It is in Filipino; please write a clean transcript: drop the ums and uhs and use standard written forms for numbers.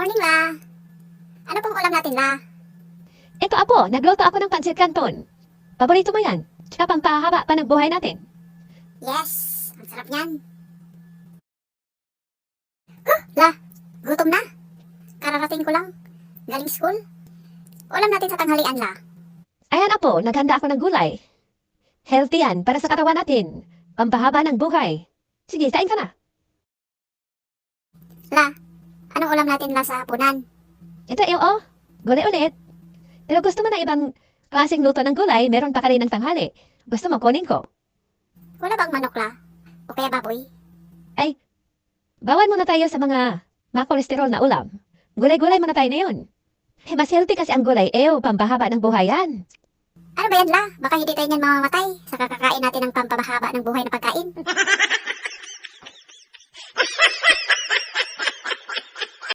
Morning, La. Ano pong ulam natin, La? Ito apo, nagluto ako ng pancit canton. Paborito mo yan. Tsaka pampahaba pa ng buhay natin. Yes, ang sarap niyan. La, gutom na. Kararating ko lang. Galing school. Ulam natin sa tanghalian, La. Ayan apo, naghanda ako ng gulay. Healthy yan para sa katawan natin. Pampahaba ng buhay. Sige, kain ka na. La, anong ulam natin, La, sa hapunan? Ito oh, gulay ulit. Pero gusto mo na ibang klaseng luto ng gulay, meron pa ka rin ng tanghali. Gusto mo, kunin ko. Wala bang manok, La? O kaya baboy? Bawan muna tayo sa mga kolesterol na ulam. Gulay-gulay muna tayo na yun. Mas healthy kasi ang gulay, pampahaba ng buhay yan. Ano ba yan, La? Baka hindi tayo niyan mamamatay sa kakakain natin ng pampamahaba ng buhay na pagkain.